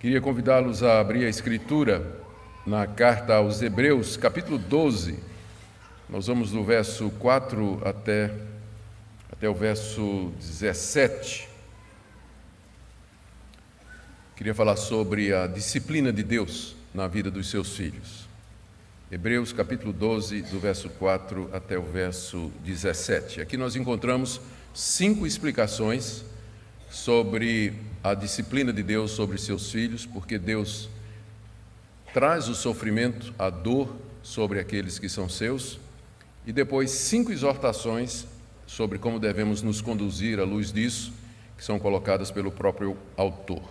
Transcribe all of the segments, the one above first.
Queria convidá-los a abrir a Escritura na carta aos Hebreus, capítulo 12. Nós vamos do verso 4 até o verso 17. Queria falar sobre a disciplina de Deus na vida dos seus filhos. Hebreus, capítulo 12, do verso 4 até o verso 17. Aqui nós encontramos 5 explicações sobre a disciplina de Deus sobre seus filhos, porque Deus traz o sofrimento, a dor sobre aqueles que são seus, e depois 5 exortações sobre como devemos nos conduzir à luz disso, que são colocadas pelo próprio autor.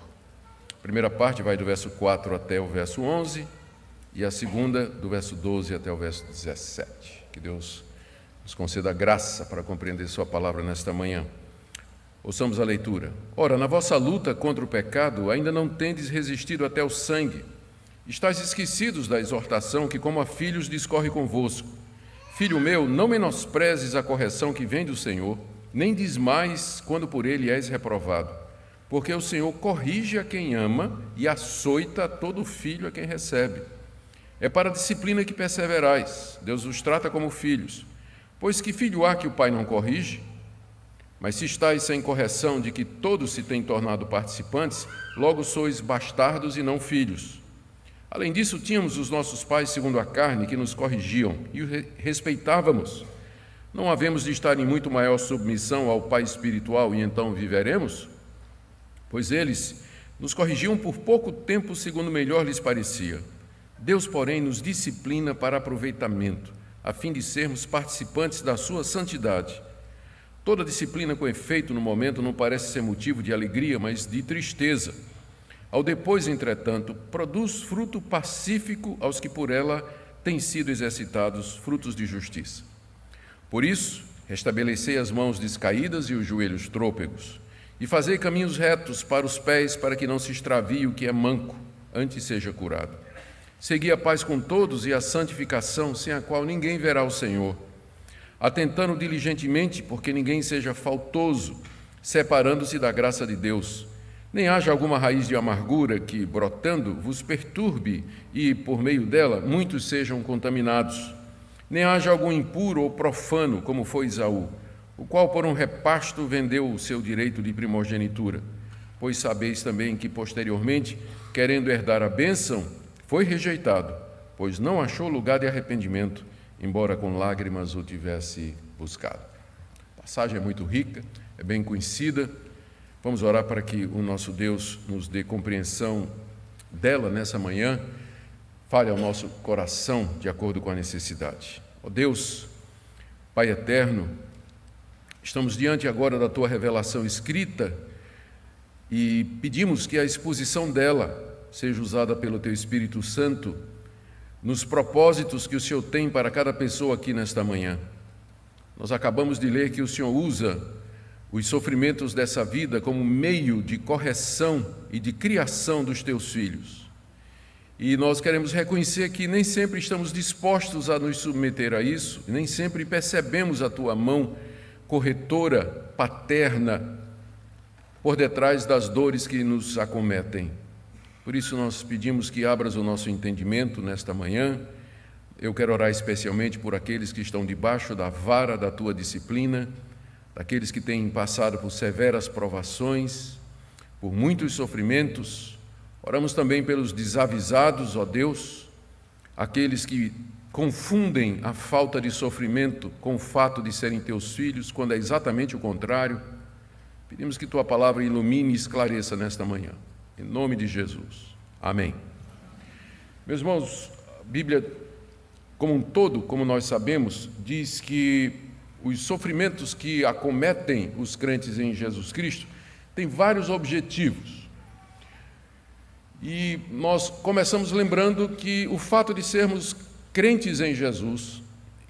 A primeira parte vai do verso 4 até o verso 11, e a segunda do verso 12 até o verso 17. Que Deus nos conceda graça para compreender sua palavra nesta manhã. Ouçamos a leitura. Ora, na vossa luta contra o pecado, ainda não tendes resistido até o sangue. Estais esquecidos da exortação que, como a filhos, discorre convosco. Filho meu, não menosprezes a correção que vem do Senhor, nem desmais quando por ele és reprovado. Porque o Senhor corrige a quem ama e açoita a todo filho a quem recebe. É para a disciplina que perseverais. Deus os trata como filhos. Pois que filho há que o pai não corrige? Mas se estáis sem correção de que todos se têm tornado participantes, logo sois bastardos e não filhos. Além disso, tínhamos os nossos pais segundo a carne que nos corrigiam e os respeitávamos. Não havemos de estar em muito maior submissão ao Pai espiritual e então viveremos? Pois eles nos corrigiam por pouco tempo segundo melhor lhes parecia. Deus, porém, nos disciplina para aproveitamento, a fim de sermos participantes da sua santidade. Toda disciplina com efeito no momento não parece ser motivo de alegria, mas de tristeza. Ao depois, entretanto, produz fruto pacífico aos que por ela têm sido exercitados frutos de justiça. Por isso, restabelecei as mãos descaídas e os joelhos trôpegos, e fazei caminhos retos para os pés, para que não se extravie o que é manco, antes seja curado. Segui a paz com todos e a santificação, sem a qual ninguém verá o Senhor. Atentando diligentemente, porque ninguém seja faltoso, separando-se da graça de Deus. Nem haja alguma raiz de amargura que, brotando, vos perturbe e, por meio dela, muitos sejam contaminados. Nem haja algum impuro ou profano, como foi Esaú, o qual por um repasto vendeu o seu direito de primogenitura. Pois sabeis também que, posteriormente, querendo herdar a bênção, foi rejeitado, pois não achou lugar de arrependimento, embora com lágrimas o tivesse buscado. A passagem é muito rica, é bem conhecida. Vamos orar para que o nosso Deus nos dê compreensão dela nessa manhã, fale ao nosso coração de acordo com a necessidade. Ó Deus, Pai eterno, estamos diante agora da Tua revelação escrita e pedimos que a exposição dela seja usada pelo Teu Espírito Santo nos propósitos que o Senhor tem para cada pessoa aqui nesta manhã. Nós acabamos de ler que o Senhor usa os sofrimentos dessa vida como meio de correção e de criação dos Teus filhos. E nós queremos reconhecer que nem sempre estamos dispostos a nos submeter a isso, nem sempre percebemos a Tua mão corretora, paterna, por detrás das dores que nos acometem. Por isso nós pedimos que abras o nosso entendimento nesta manhã. Eu quero orar especialmente por aqueles que estão debaixo da vara da Tua disciplina, daqueles que têm passado por severas provações, por muitos sofrimentos. Oramos também pelos desavisados, ó Deus, aqueles que confundem a falta de sofrimento com o fato de serem Teus filhos, quando é exatamente o contrário. Pedimos que Tua palavra ilumine e esclareça nesta manhã. Em nome de Jesus. Amém. Meus irmãos, a Bíblia, como um todo, como nós sabemos, diz que os sofrimentos que acometem os crentes em Jesus Cristo têm vários objetivos. E nós começamos lembrando que o fato de sermos crentes em Jesus,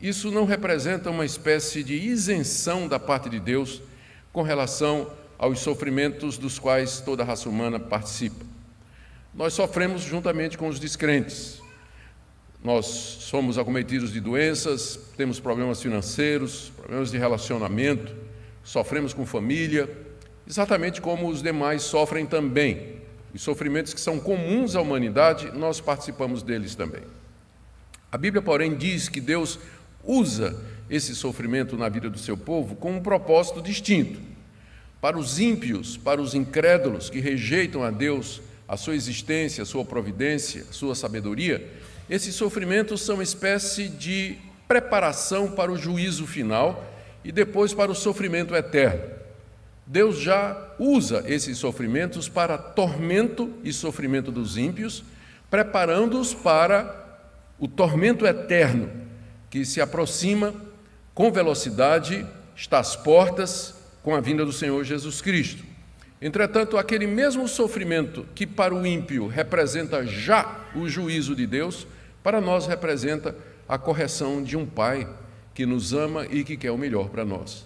isso não representa uma espécie de isenção da parte de Deus com relação aos sofrimentos dos quais toda a raça humana participa. Nós sofremos juntamente com os descrentes. Nós somos acometidos de doenças, temos problemas financeiros, problemas de relacionamento, sofremos com família, exatamente como os demais sofrem também. Os sofrimentos que são comuns à humanidade, nós participamos deles também. A Bíblia, porém, diz que Deus usa esse sofrimento na vida do seu povo com um propósito distinto. Para os ímpios, para os incrédulos que rejeitam a Deus, a sua existência, a sua providência, a sua sabedoria, esses sofrimentos são uma espécie de preparação para o juízo final e depois para o sofrimento eterno. Deus já usa esses sofrimentos para tormento e sofrimento dos ímpios, preparando-os para o tormento eterno, que se aproxima com velocidade, está às portas com a vinda do Senhor Jesus Cristo. Entretanto, aquele mesmo sofrimento que para o ímpio representa já o juízo de Deus, para nós representa a correção de um Pai que nos ama e que quer o melhor para nós.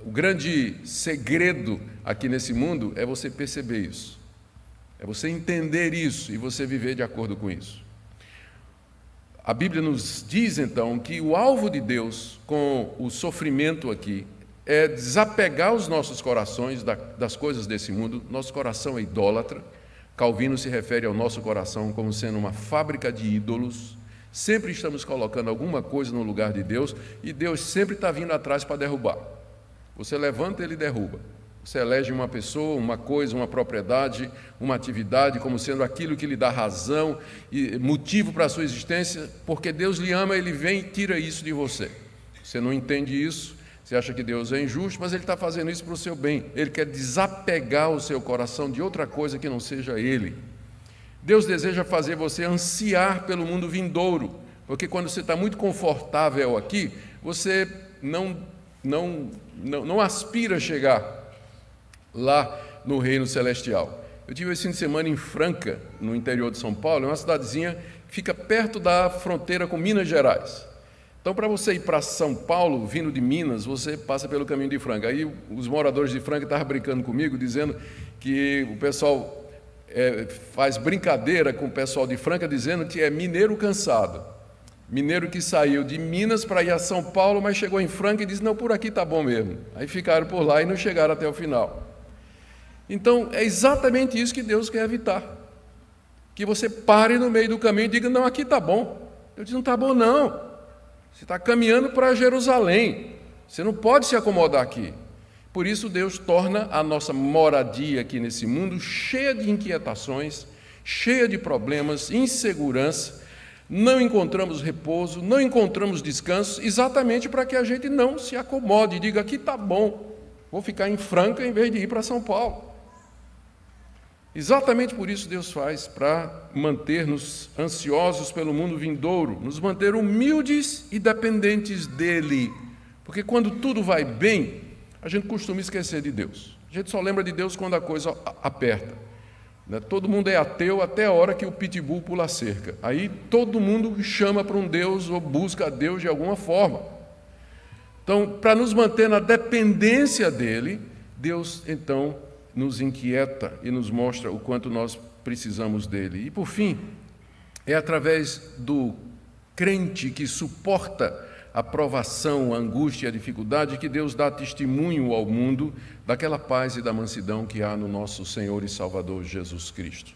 O grande segredo aqui nesse mundo é você perceber isso, é você entender isso e você viver de acordo com isso. A Bíblia nos diz, então, que o alvo de Deus com o sofrimento aqui é desapegar os nossos corações das coisas desse mundo. Nosso coração é idólatra. Calvino se refere ao nosso coração como sendo uma fábrica de ídolos. Sempre estamos colocando alguma coisa no lugar de Deus e Deus sempre está vindo atrás para derrubar. Você levanta, Ele derruba. Você elege uma pessoa, uma coisa, uma propriedade, uma atividade como sendo aquilo que lhe dá razão e motivo para a sua existência, porque Deus lhe ama, Ele vem e tira isso de você. Você não entende isso, você acha que Deus é injusto, mas Ele está fazendo isso para o seu bem. Ele quer desapegar o seu coração de outra coisa que não seja Ele. Deus deseja fazer você ansiar pelo mundo vindouro, porque quando você está muito confortável aqui, você não aspira a chegar lá no reino celestial. Eu tive esse fim de semana em Franca, no interior de São Paulo, é uma cidadezinha que fica perto da fronteira com Minas Gerais. Então, para você ir para São Paulo, vindo de Minas, você passa pelo caminho de Franca. Aí os moradores de Franca estavam brincando comigo, dizendo que o pessoal faz brincadeira com o pessoal de Franca, dizendo que é mineiro cansado. Mineiro que saiu de Minas para ir a São Paulo, mas chegou em Franca e disse, não, por aqui está bom mesmo. Aí ficaram por lá e não chegaram até o final. Então, é exatamente isso que Deus quer evitar. Que você pare no meio do caminho e diga, não, aqui está bom. Eu disse, não está bom não. Você está caminhando para Jerusalém. Você não pode se acomodar aqui. Por isso, Deus torna a nossa moradia aqui nesse mundo cheia de inquietações, cheia de problemas, insegurança. Não encontramos repouso, não encontramos descanso, exatamente para que a gente não se acomode e diga, aqui está bom, vou ficar em Franca em vez de ir para São Paulo. Exatamente por isso Deus faz, para manter-nos ansiosos pelo mundo vindouro, nos manter humildes e dependentes dEle. Porque quando tudo vai bem, a gente costuma esquecer de Deus. A gente só lembra de Deus quando a coisa aperta. Todo mundo é ateu até a hora que o pitbull pula a cerca. Aí todo mundo chama para um Deus ou busca a Deus de alguma forma. Então, para nos manter na dependência dEle, Deus, então, nos inquieta e nos mostra o quanto nós precisamos dEle. E, por fim, é através do crente que suporta a provação, a angústia e a dificuldade que Deus dá testemunho ao mundo daquela paz e da mansidão que há no nosso Senhor e Salvador Jesus Cristo.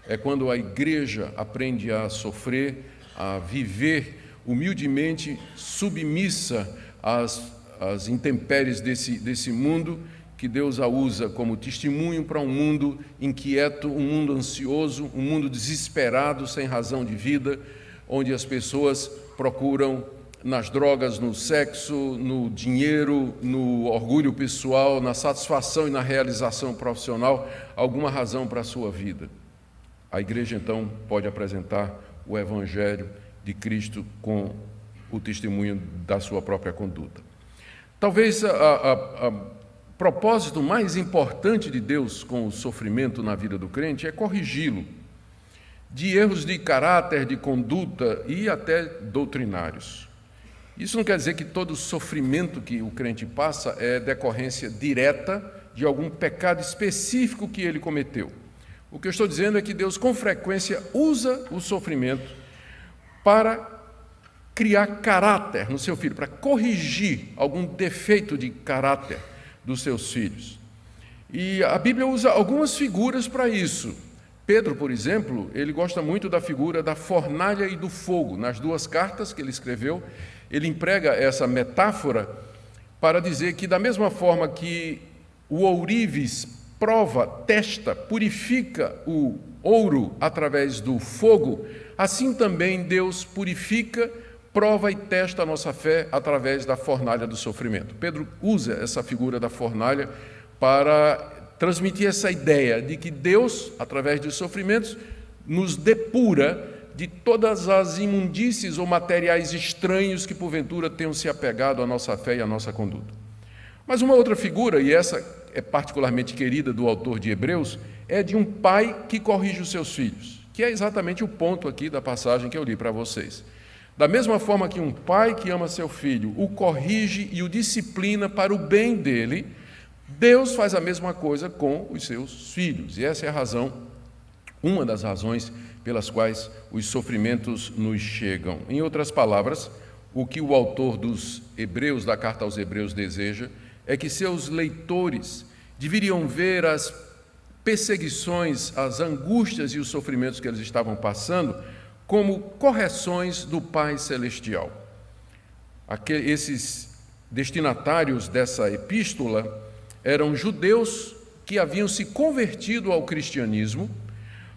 É quando a igreja aprende a sofrer, a viver humildemente submissa às intempéries desse mundo, que Deus a usa como testemunho para um mundo inquieto, um mundo ansioso, um mundo desesperado, sem razão de vida, onde as pessoas procuram nas drogas, no sexo, no dinheiro, no orgulho pessoal, na satisfação e na realização profissional, alguma razão para a sua vida. A igreja, então, pode apresentar o Evangelho de Cristo com o testemunho da sua própria conduta. Talvez o propósito mais importante de Deus com o sofrimento na vida do crente é corrigi-lo de erros de caráter, de conduta e até doutrinários. Isso não quer dizer que todo sofrimento que o crente passa é decorrência direta de algum pecado específico que ele cometeu. O que eu estou dizendo é que Deus, com frequência, usa o sofrimento para criar caráter no seu filho, para corrigir algum defeito de caráter dos seus filhos. E a Bíblia usa algumas figuras para isso. Pedro, por exemplo, ele gosta muito da figura da fornalha e do fogo. Nas duas cartas que ele escreveu, ele emprega essa metáfora para dizer que, da mesma forma que o ourives prova, testa, purifica o ouro através do fogo, assim também Deus purifica, prova e testa a nossa fé através da fornalha do sofrimento. Pedro usa essa figura da fornalha para transmitir essa ideia de que Deus, através dos sofrimentos, nos depura de todas as imundícies ou materiais estranhos que porventura tenham se apegado à nossa fé e à nossa conduta. Mas uma outra figura, e essa é particularmente querida do autor de Hebreus, é de um pai que corrige os seus filhos, que é exatamente o ponto aqui da passagem que eu li para vocês. Da mesma forma que um pai que ama seu filho o corrige e o disciplina para o bem dele, Deus faz a mesma coisa com os seus filhos. E essa é a razão, uma das razões pelas quais os sofrimentos nos chegam. Em outras palavras, o que o autor dos Hebreus, da carta aos Hebreus, deseja é que seus leitores deveriam ver as perseguições, as angústias e os sofrimentos que eles estavam passando como correções do Pai Celestial. Esses destinatários dessa epístola eram judeus que haviam se convertido ao cristianismo,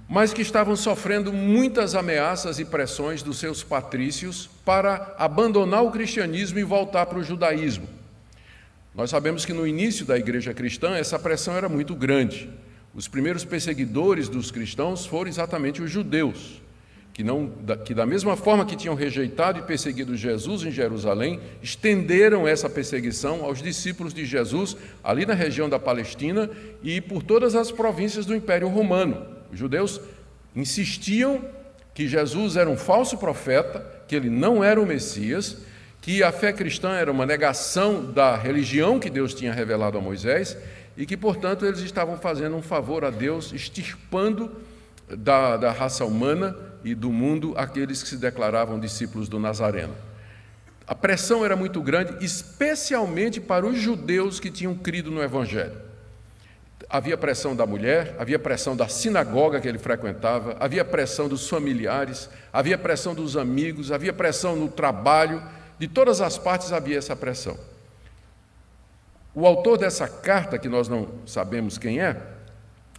mas que estavam sofrendo muitas ameaças e pressões dos seus patrícios para abandonar o cristianismo e voltar para o judaísmo. Nós sabemos que no início da igreja cristã essa pressão era muito grande. Os primeiros perseguidores dos cristãos foram exatamente os judeus, que da mesma forma que tinham rejeitado e perseguido Jesus em Jerusalém, estenderam essa perseguição aos discípulos de Jesus ali na região da Palestina e por todas as províncias do Império Romano. Os judeus insistiam que Jesus era um falso profeta, que ele não era o Messias, que a fé cristã era uma negação da religião que Deus tinha revelado a Moisés e que, portanto, eles estavam fazendo um favor a Deus, extirpando da raça humana e do mundo aqueles que se declaravam discípulos do Nazareno. A pressão era muito grande, especialmente para os judeus que tinham crido no Evangelho. Havia pressão da mulher, havia pressão da sinagoga que ele frequentava, havia pressão dos familiares, havia pressão dos amigos, havia pressão no trabalho, de todas as partes havia essa pressão. O autor dessa carta, que nós não sabemos quem é,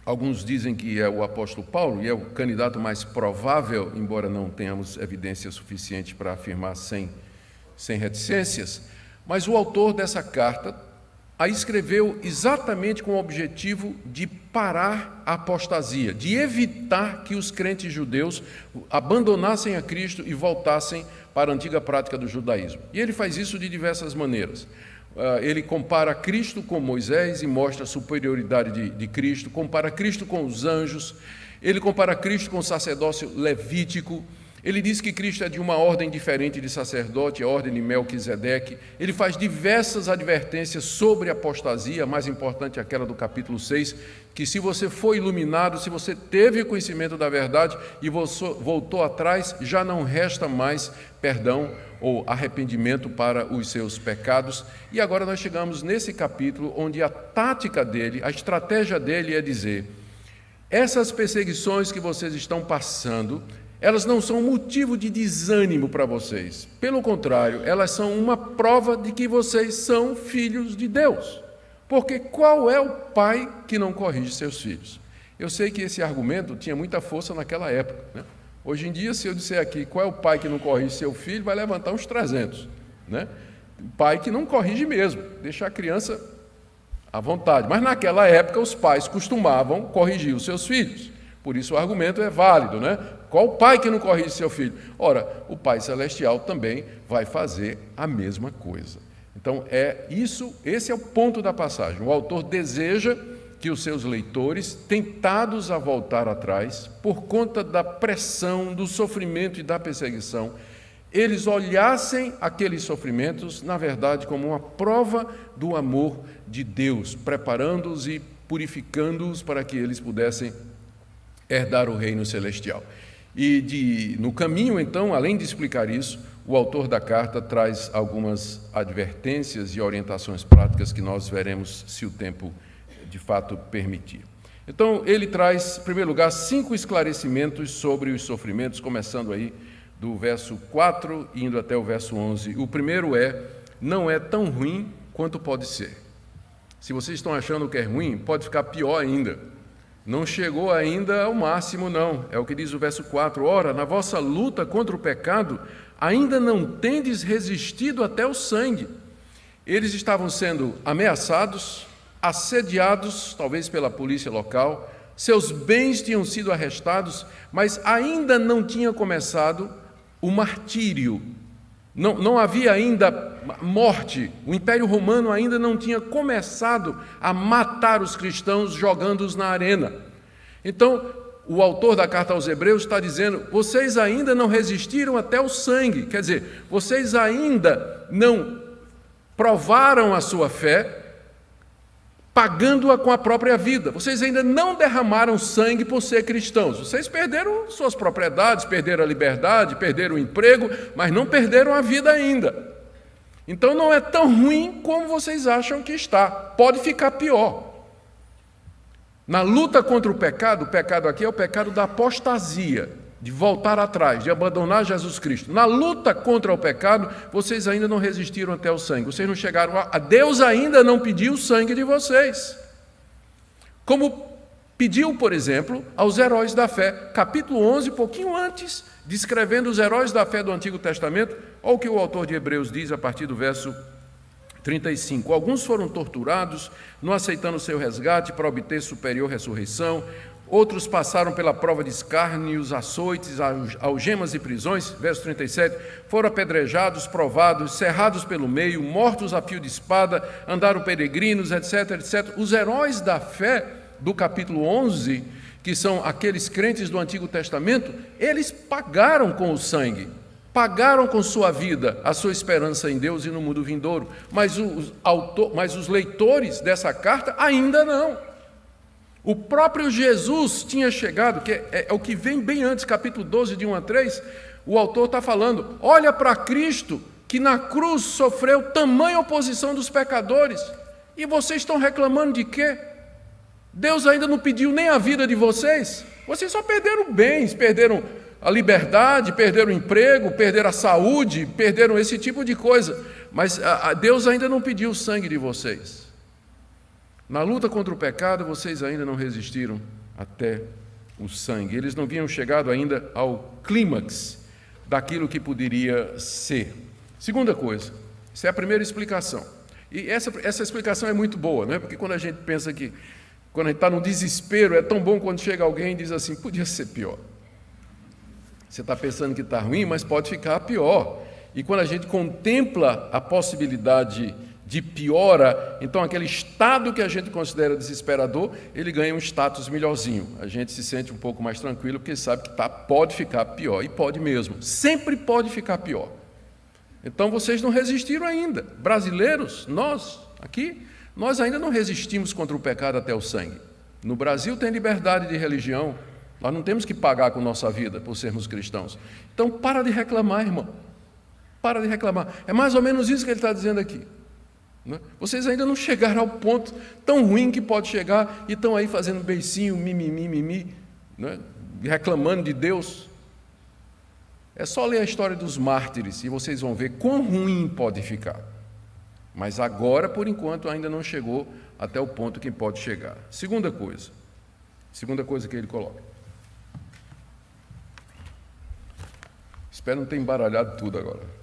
alguns dizem que é o apóstolo Paulo, e é o candidato mais provável, embora não tenhamos evidência suficiente para afirmar sem reticências, mas o autor dessa carta a escreveu exatamente com o objetivo de parar a apostasia, de evitar que os crentes judeus abandonassem a Cristo e voltassem para a antiga prática do judaísmo. E ele faz isso de diversas maneiras. Ele compara Cristo com Moisés e mostra a superioridade de Cristo, compara Cristo com os anjos, ele compara Cristo com o sacerdócio levítico, ele diz que Cristo é de uma ordem diferente de sacerdote, a ordem de Melquisedeque, ele faz diversas advertências sobre a apostasia, a mais importante é aquela do capítulo 6, que se você foi iluminado, se você teve conhecimento da verdade e voltou atrás, já não resta mais perdão ou arrependimento para os seus pecados. E agora nós chegamos nesse capítulo onde a tática dele, a estratégia dele é dizer: essas perseguições que vocês estão passando, elas não são motivo de desânimo para vocês. Pelo contrário, elas são uma prova de que vocês são filhos de Deus. Porque qual é o pai que não corrige seus filhos? Eu sei que esse argumento tinha muita força naquela época, né? Hoje em dia, se eu disser aqui qual é o pai que não corrige seu filho, vai levantar uns 300, né? Pai que não corrige mesmo, deixa a criança à vontade. Mas naquela época os pais costumavam corrigir os seus filhos. Por isso o argumento é válido, né? Qual pai que não corrige seu filho? Ora, o Pai Celestial também vai fazer a mesma coisa. Então, esse é o ponto da passagem. O autor deseja que os seus leitores, tentados a voltar atrás, por conta da pressão, do sofrimento e da perseguição, eles olhassem aqueles sofrimentos, na verdade, como uma prova do amor de Deus, preparando-os e purificando-os para que eles pudessem herdar o reino celestial. E no caminho, então, além de explicar isso, o autor da carta traz algumas advertências e orientações práticas que nós veremos, se o tempo de fato permitir. Então, ele traz, em primeiro lugar, 5 esclarecimentos sobre os sofrimentos, começando aí do verso 4 e indo até o verso 11. O primeiro não é tão ruim quanto pode ser. Se vocês estão achando que é ruim, pode ficar pior ainda. Não chegou ainda ao máximo, não. É o que diz o verso 4. Ora, na vossa luta contra o pecado, ainda não tendes resistido até o sangue. Eles estavam sendo ameaçados, assediados, talvez pela polícia local, seus bens tinham sido arrestados, mas ainda não tinha começado o martírio. Não havia ainda morte, o Império Romano ainda não tinha começado a matar os cristãos jogando-os na arena. Então, o autor da carta aos Hebreus está dizendo, vocês ainda não resistiram até o sangue, quer dizer, vocês ainda não provaram a sua fé, pagando-a com a própria vida. Vocês ainda não derramaram sangue por ser cristãos. Vocês perderam suas propriedades, perderam a liberdade, perderam o emprego, mas não perderam a vida ainda. Então não é tão ruim como vocês acham que está. Pode ficar pior. Na luta contra o pecado aqui é o pecado da apostasia, de voltar atrás, de abandonar Jesus Cristo. Na luta contra o pecado, vocês ainda não resistiram até o sangue. Vocês não chegaram a Deus ainda não pediu o sangue de vocês. Como pediu, por exemplo, aos heróis da fé. Capítulo 11, pouquinho antes, descrevendo os heróis da fé do Antigo Testamento, olha o que o autor de Hebreus diz a partir do verso 35. Alguns foram torturados, não aceitando o seu resgate para obter superior ressurreição. Outros passaram pela prova de escárnios, açoites, algemas e prisões, verso 37, foram apedrejados, provados, cerrados pelo meio, mortos a fio de espada, andaram peregrinos, etc, etc. Os heróis da fé do capítulo 11, que são aqueles crentes do Antigo Testamento, eles pagaram com o sangue, pagaram com sua vida a sua esperança em Deus e no mundo vindouro, mas os leitores dessa carta ainda não. O próprio Jesus tinha chegado, que é o que vem bem antes, capítulo 12, de 1 a 3, o autor está falando, olha para Cristo, que na cruz sofreu tamanha oposição dos pecadores, e vocês estão reclamando de quê? Deus ainda não pediu nem a vida de vocês? Vocês só perderam bens, perderam a liberdade, perderam o emprego, perderam a saúde, perderam esse tipo de coisa, mas Deus ainda não pediu o sangue de vocês. Na luta contra o pecado, vocês ainda não resistiram até o sangue. Eles não haviam chegado ainda ao clímax daquilo que poderia ser. Segunda coisa, essa é a primeira explicação. E essa explicação é muito boa, né? Porque quando a gente pensa que, quando a gente está no desespero, é tão bom quando chega alguém e diz assim, podia ser pior. Você está pensando que está ruim, mas pode ficar pior. E quando a gente contempla a possibilidade de piora, então aquele estado que a gente considera desesperador, ele ganha um status melhorzinho. A gente se sente um pouco mais tranquilo, porque sabe que pode ficar pior, e pode mesmo, sempre pode ficar pior. Então vocês não resistiram ainda. Brasileiros, nós, aqui, nós ainda não resistimos contra o pecado até o sangue. No Brasil tem liberdade de religião, nós não temos que pagar com nossa vida por sermos cristãos. Então para de reclamar, irmão. Para de reclamar. É mais ou menos isso que ele está dizendo aqui. Vocês ainda não chegaram ao ponto tão ruim que pode chegar e estão aí fazendo beicinho, mimimi, né? Reclamando de Deus. É só ler a história dos mártires e vocês vão ver quão ruim pode ficar. Mas agora, por enquanto, ainda não chegou até o ponto que pode chegar. Segunda coisa que ele coloca. Espero não ter embaralhado tudo agora.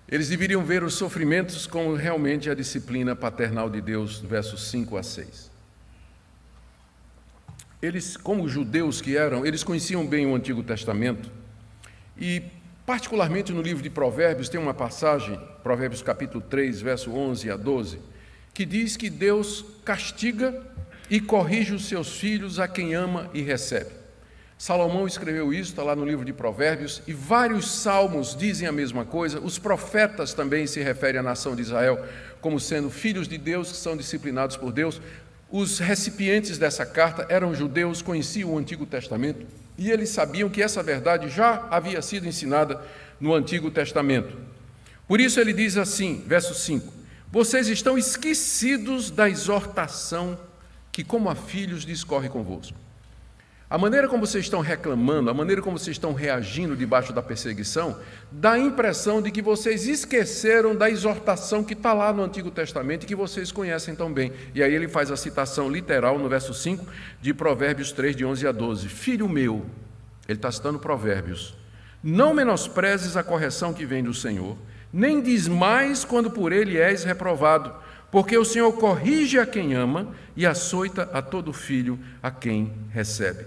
Eles deveriam ver os sofrimentos como realmente a disciplina paternal de Deus, versos 5 a 6. Eles, como judeus que eram, eles conheciam bem o Antigo Testamento e, particularmente no livro de Provérbios, tem uma passagem, Provérbios capítulo 3, verso 11 a 12, que diz que Deus castiga e corrige os seus filhos a quem ama e recebe. Salomão escreveu isso, está lá no livro de Provérbios, e vários salmos dizem a mesma coisa. Os profetas também se referem à nação de Israel como sendo filhos de Deus que são disciplinados por Deus. Os recipientes dessa carta eram judeus, conheciam o Antigo Testamento, e eles sabiam que essa verdade já havia sido ensinada no Antigo Testamento. Por isso ele diz assim, verso 5, vocês estão esquecidos da exortação que, como a filhos, discorre convosco. A maneira como vocês estão reclamando, a maneira como vocês estão reagindo debaixo da perseguição, dá a impressão de que vocês esqueceram da exortação que está lá no Antigo Testamento e que vocês conhecem tão bem. E aí ele faz a citação literal no verso 5 de Provérbios 3, de 11 a 12. Filho meu, ele está citando Provérbios, não menosprezes a correção que vem do Senhor, nem desmais quando por ele és reprovado, porque o Senhor corrige a quem ama e açoita a todo filho a quem recebe.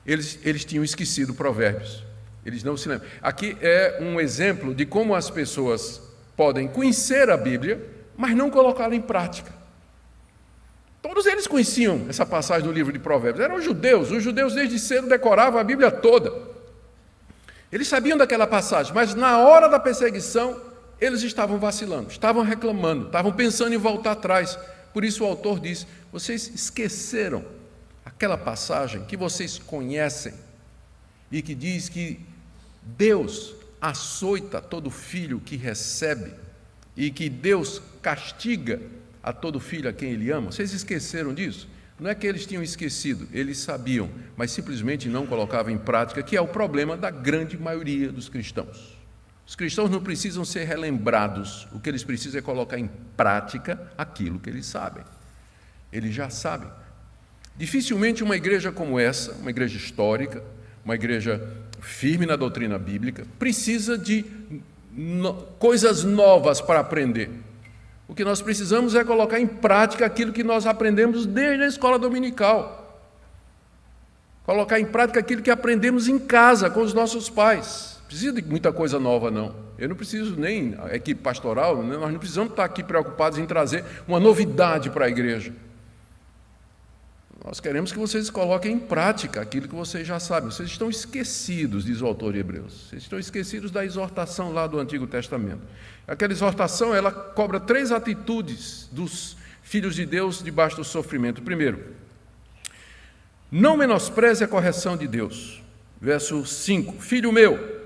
Eles tinham esquecido Provérbios, eles não se lembram. Aqui é um exemplo de como as pessoas podem conhecer a Bíblia, mas não colocá-la em prática. Todos eles conheciam essa passagem do livro de Provérbios, eram os judeus desde cedo decoravam a Bíblia toda. Eles sabiam daquela passagem, mas na hora da perseguição, eles estavam vacilando, estavam reclamando, estavam pensando em voltar atrás. Por isso o autor diz, vocês esqueceram aquela passagem que vocês conhecem e que diz que Deus açoita todo filho que recebe e que Deus castiga a todo filho a quem Ele ama. Vocês esqueceram disso? Não é que eles tinham esquecido, eles sabiam, mas simplesmente não colocavam em prática, que é o problema da grande maioria dos cristãos. Os cristãos não precisam ser relembrados, o que eles precisam é colocar em prática aquilo que eles sabem. Eles já sabem. Dificilmente uma igreja como essa, uma igreja histórica, uma igreja firme na doutrina bíblica, precisa de coisas novas para aprender. O que nós precisamos é colocar em prática aquilo que nós aprendemos desde a escola dominical. Colocar em prática aquilo que aprendemos em casa, com os nossos pais. Não precisa de muita coisa nova, não. Eu não preciso nem, a equipe pastoral, nós não precisamos estar aqui preocupados em trazer uma novidade para a igreja. Nós queremos que vocês coloquem em prática aquilo que vocês já sabem. Vocês estão esquecidos, diz o autor de Hebreus. Vocês estão esquecidos da exortação lá do Antigo Testamento. Aquela exortação, ela cobra 3 atitudes dos filhos de Deus debaixo do sofrimento. Primeiro, não menospreze a correção de Deus. Verso 5, filho meu,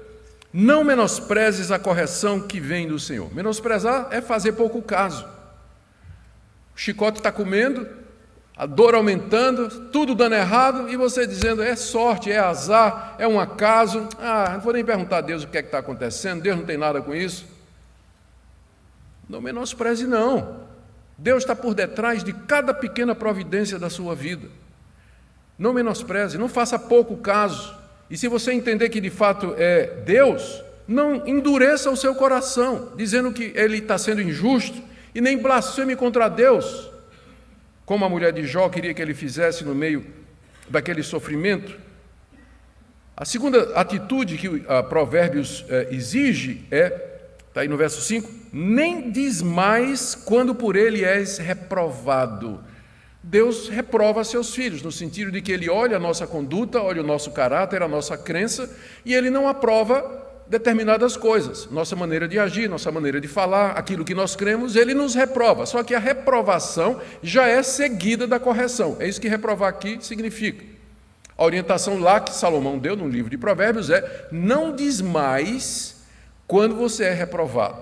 não menosprezes a correção que vem do Senhor. Menosprezar é fazer pouco caso. O chicote está comendo, a dor aumentando, tudo dando errado, e você dizendo, é sorte, é azar, é um acaso, não vou nem perguntar a Deus o que é que está acontecendo, Deus não tem nada com isso. Não menospreze, não. Deus está por detrás de cada pequena providência da sua vida. Não menospreze, não faça pouco caso. E se você entender que de fato é Deus, não endureça o seu coração, dizendo que Ele está sendo injusto, e nem blasfeme contra Deus, como a mulher de Jó queria que ele fizesse no meio daquele sofrimento. A segunda atitude que a Provérbios exige está aí no verso 5, nem desmais quando por ele és reprovado. Deus reprova seus filhos, no sentido de que Ele olha a nossa conduta, olha o nosso caráter, a nossa crença, e Ele não aprova determinadas coisas, nossa maneira de agir, nossa maneira de falar, aquilo que nós cremos, Ele nos reprova, só que a reprovação já é seguida da correção, é isso que reprovar aqui significa. A orientação lá que Salomão deu no livro de Provérbios é, não desmais quando você é reprovado.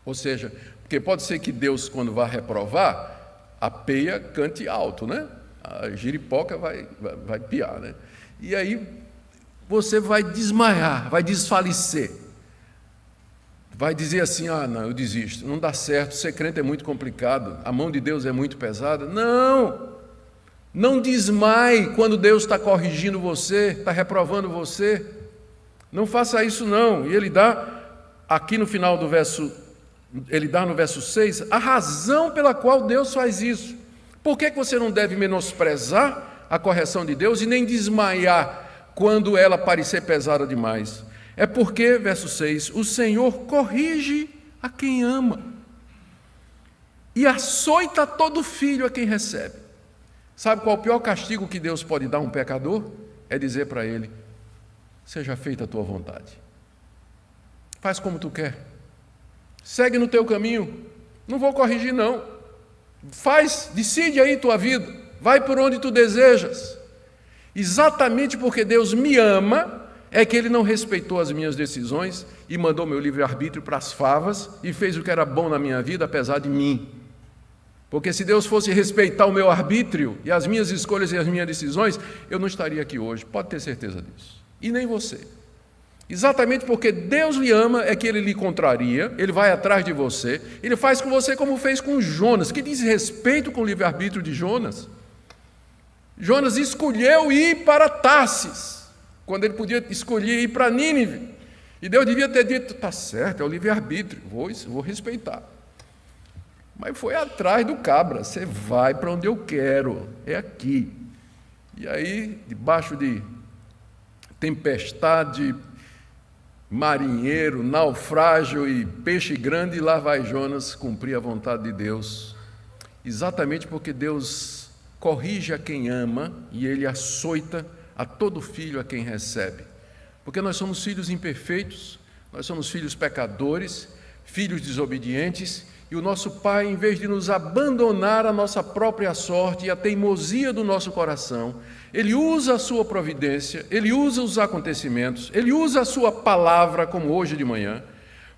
Ou seja, porque pode ser que Deus, quando vai reprovar, a peia cante alto, né? A giripoca vai piar, né? E aí você vai desmaiar, vai desfalecer. Vai dizer assim, não, eu desisto, não dá certo, ser crente é muito complicado, a mão de Deus é muito pesada. Não desmaie quando Deus está corrigindo você, está reprovando você. Não faça isso não. E Ele dá, aqui no final do verso, Ele dá no verso 6, a razão pela qual Deus faz isso. Por que você não deve menosprezar a correção de Deus e nem desmaiar quando ela parecer pesada demais? É porque, verso 6, o Senhor corrige a quem ama e açoita todo filho a quem recebe. Sabe qual é o pior castigo que Deus pode dar a um pecador? É dizer para ele, seja feita a tua vontade. Faz como tu quer. Segue no teu caminho. Não vou corrigir, não. Decide aí tua vida. Vai por onde tu desejas. Exatamente porque Deus me ama, é que ele não respeitou as minhas decisões e mandou meu livre-arbítrio para as favas e fez o que era bom na minha vida, apesar de mim. Porque se Deus fosse respeitar o meu arbítrio e as minhas escolhas e as minhas decisões, eu não estaria aqui hoje, pode ter certeza disso. E nem você. Exatamente porque Deus lhe ama é que ele lhe contraria, ele vai atrás de você, ele faz com você como fez com Jonas, que diz respeito com o livre-arbítrio de Jonas. Jonas escolheu ir para Tarsis, quando ele podia escolher ir para Nínive. E Deus devia ter dito, está certo, é o livre-arbítrio, vou respeitar. Mas foi atrás do cabra, você vai para onde eu quero, é aqui. E aí, debaixo de tempestade, marinheiro, naufrágio e peixe grande, lá vai Jonas cumprir a vontade de Deus. Exatamente porque Deus corrige a quem ama e ele açoita a todo filho a quem recebe. Porque nós somos filhos imperfeitos, nós somos filhos pecadores, filhos desobedientes, e o nosso Pai, em vez de nos abandonar à nossa própria sorte e à teimosia do nosso coração, Ele usa a sua providência, Ele usa os acontecimentos, Ele usa a sua palavra, como hoje de manhã,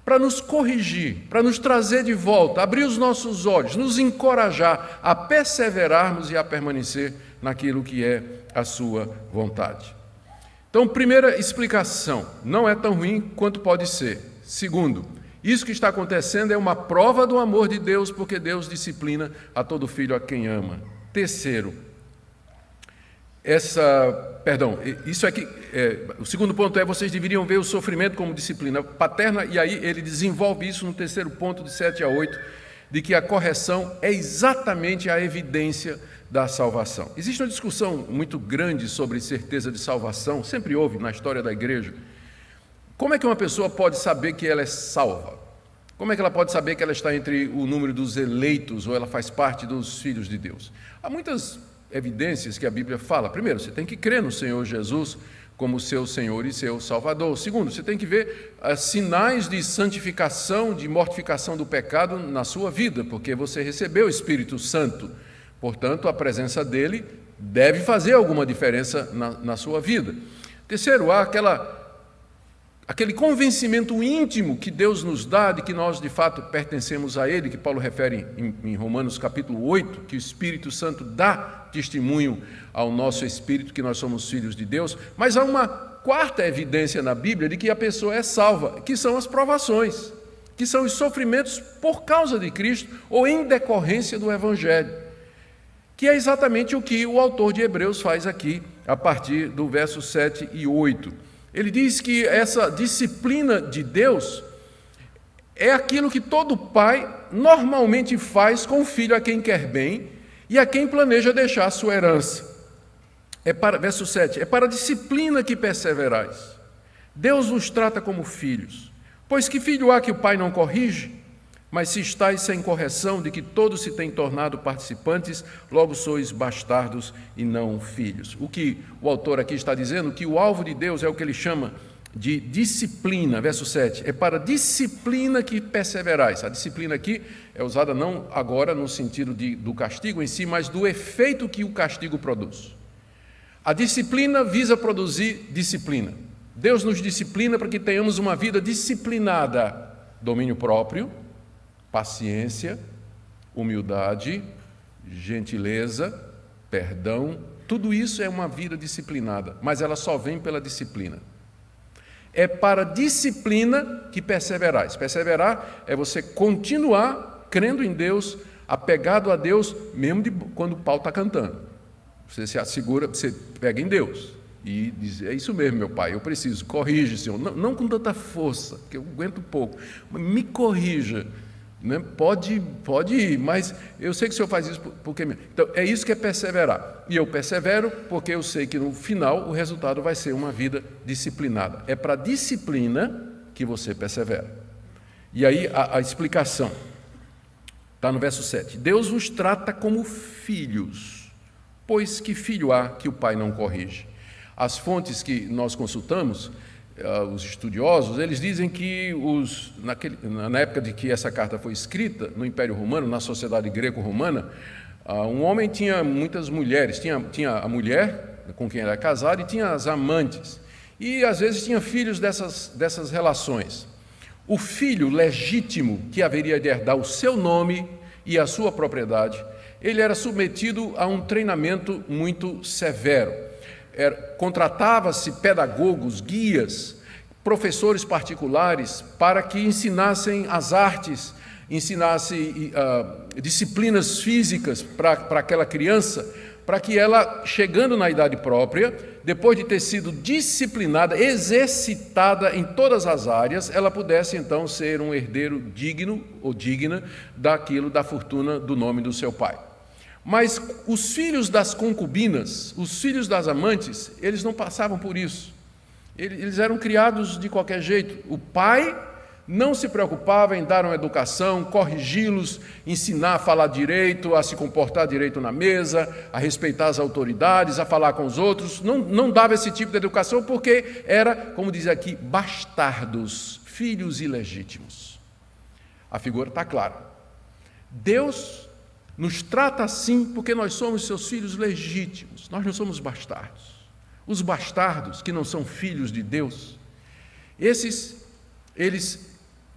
para nos corrigir, para nos trazer de volta, abrir os nossos olhos, nos encorajar a perseverarmos e a permanecer naquilo que é a sua vontade. Então, primeira explicação, não é tão ruim quanto pode ser. Segundo, isso que está acontecendo é uma prova do amor de Deus, porque Deus disciplina a todo filho a quem ama. Terceiro, o segundo ponto é, vocês deveriam ver o sofrimento como disciplina paterna, e aí ele desenvolve isso no terceiro ponto, de 7 a 8, de que a correção é exatamente a evidência da salvação. Existe uma discussão muito grande sobre certeza de salvação, sempre houve na história da igreja. Como é que uma pessoa pode saber que ela é salva? Como é que ela pode saber que ela está entre o número dos eleitos ou ela faz parte dos filhos de Deus? Há muitas evidências que a Bíblia fala. Primeiro, você tem que crer no Senhor Jesus como seu Senhor e seu Salvador. Segundo, você tem que ver sinais de santificação, de mortificação do pecado na sua vida, porque você recebeu o Espírito Santo. Portanto, a presença dele deve fazer alguma diferença na sua vida. Terceiro, há aquele convencimento íntimo que Deus nos dá de que nós de fato pertencemos a Ele, que Paulo refere em Romanos capítulo 8, que o Espírito Santo dá testemunho ao nosso espírito que nós somos filhos de Deus. Mas há uma quarta evidência na Bíblia de que a pessoa é salva, que são as provações, que são os sofrimentos por causa de Cristo ou em decorrência do Evangelho, que é exatamente o que o autor de Hebreus faz aqui, a partir do verso 7 e 8. Ele diz que essa disciplina de Deus é aquilo que todo pai normalmente faz com o filho a quem quer bem e a quem planeja deixar a sua herança. Verso 7, é para a disciplina que perseverais. Deus nos trata como filhos. Pois que filho há que o pai não corrige? Mas se estáis sem correção de que todos se têm tornado participantes, logo sois bastardos e não filhos. O que o autor aqui está dizendo, que o alvo de Deus é o que ele chama de disciplina, verso 7, é para a disciplina que perseverais. A disciplina aqui é usada não agora no sentido do castigo em si, mas do efeito que o castigo produz. A disciplina visa produzir disciplina. Deus nos disciplina para que tenhamos uma vida disciplinada, domínio próprio, paciência, humildade, gentileza, perdão, tudo isso é uma vida disciplinada, mas ela só vem pela disciplina. É para a disciplina que perseverais. Perseverar é você continuar crendo em Deus, apegado a Deus, mesmo quando o pau está cantando. Você se assegura, você pega em Deus e diz, é isso mesmo, meu pai, eu preciso, corrige, Senhor, não com tanta força, que eu aguento pouco, mas me corrija. Né? Pode ir, mas eu sei que o Senhor faz isso porque... Então, é isso que é perseverar. E eu persevero porque eu sei que no final o resultado vai ser uma vida disciplinada. É para a disciplina que você persevera. E aí a explicação está no verso 7. Deus vos trata como filhos, pois que filho há que o pai não corrige? As fontes que nós consultamos, os estudiosos, eles dizem que na época de que essa carta foi escrita, no Império Romano, na sociedade greco-romana, um homem tinha muitas mulheres, tinha a mulher com quem ele era casado e tinha as amantes. E às vezes tinha filhos dessas relações. O filho legítimo, que haveria de herdar o seu nome e a sua propriedade, ele era submetido a um treinamento muito severo. Contratava-se pedagogos, guias, professores particulares para que ensinassem as artes, ensinassem disciplinas físicas para aquela criança, para que ela, chegando na idade própria, depois de ter sido disciplinada, exercitada em todas as áreas, ela pudesse então ser um herdeiro digno ou digna da fortuna do nome do seu pai. Mas os filhos das concubinas, os filhos das amantes, eles não passavam por isso. Eles eram criados de qualquer jeito. O pai não se preocupava em dar uma educação, corrigi-los, ensinar a falar direito, a se comportar direito na mesa, a respeitar as autoridades, a falar com os outros. Não dava esse tipo de educação porque era, como diz aqui, bastardos, filhos ilegítimos. A figura está clara. Deus nos trata assim porque nós somos seus filhos legítimos, nós não somos bastardos. Os bastardos, que não são filhos de Deus, eles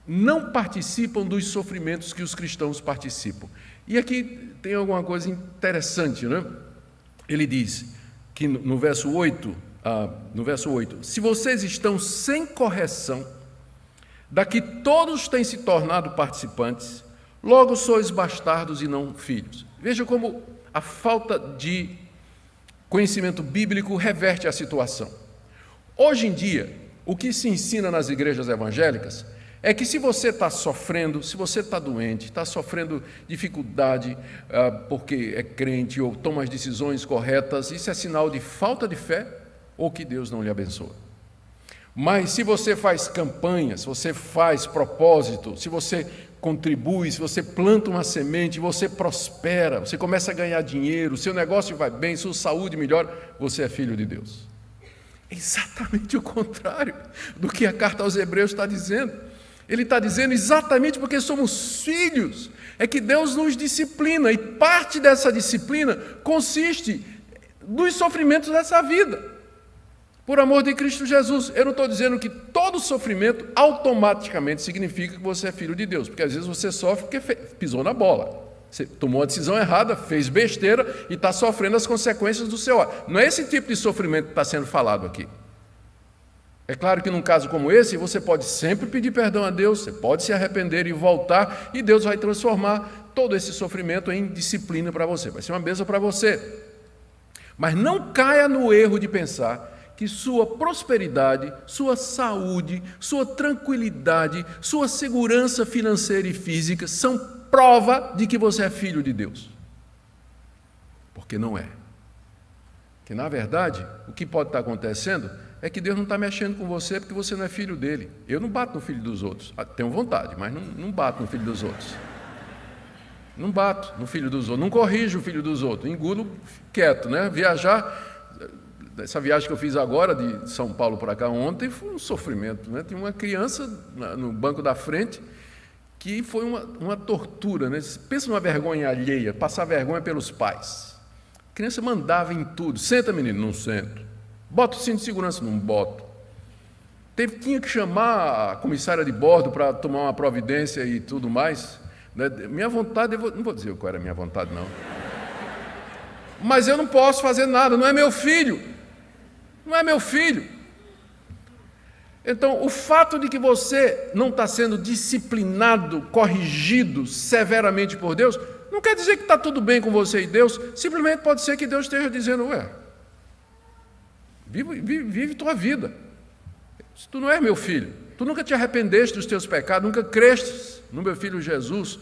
não participam dos sofrimentos que os cristãos participam. E aqui tem alguma coisa interessante, né? Ele diz que no verso 8, se vocês estão sem correção, da que todos têm se tornado participantes, logo sois bastardos e não filhos. Veja como a falta de conhecimento bíblico reverte a situação. Hoje em dia, o que se ensina nas igrejas evangélicas é que se você está sofrendo, se você está doente, está sofrendo dificuldade porque é crente ou toma as decisões corretas, isso é sinal de falta de fé ou que Deus não lhe abençoa. Mas se você faz campanhas, se você faz propósito, se você contribui, se você planta uma semente, você prospera, você começa a ganhar dinheiro, seu negócio vai bem, sua saúde melhora, você é filho de Deus. É exatamente o contrário do que a carta aos Hebreus está dizendo. Ele está dizendo exatamente porque somos filhos, é que Deus nos disciplina, e parte dessa disciplina consiste nos sofrimentos dessa vida, por amor de Cristo Jesus. Eu não estou dizendo que todo sofrimento automaticamente significa que você é filho de Deus, porque às vezes você sofre porque pisou na bola, você tomou a decisão errada, fez besteira e está sofrendo as consequências do seu ato. Não é esse tipo de sofrimento que está sendo falado aqui. É claro que num caso como esse, você pode sempre pedir perdão a Deus, você pode se arrepender e voltar, e Deus vai transformar todo esse sofrimento em disciplina para você, vai ser uma bênção para você. Mas não caia no erro de pensar que sua prosperidade, sua saúde, sua tranquilidade, sua segurança financeira e física são prova de que você é filho de Deus. Porque não é. Que, na verdade, o que pode estar acontecendo é que Deus não está mexendo com você porque você não é filho dele. Eu não bato no filho dos outros. Tenho vontade, mas não bato no filho dos outros. Não bato no filho dos outros, não corrijo o filho dos outros, engulo quieto, né? Viajar... Essa viagem que eu fiz agora, de São Paulo para cá ontem, foi um sofrimento, né? Tinha uma criança no banco da frente que foi uma tortura, né? Pensa numa vergonha alheia, passar vergonha pelos pais. A criança mandava em tudo. Senta, menino, não sento. Bota o cinto de segurança, não boto. Tinha que chamar a comissária de bordo para tomar uma providência e tudo mais. Né? Minha vontade, não vou dizer qual era a minha vontade, não. Mas eu não posso fazer nada, não é meu filho. Não é meu filho. Então, o fato de que você não está sendo disciplinado, corrigido severamente por Deus, não quer dizer que está tudo bem com você e Deus, simplesmente pode ser que Deus esteja dizendo, vive tua vida. Tu não és meu filho, tu nunca te arrependeste dos teus pecados, nunca crestes no meu filho Jesus,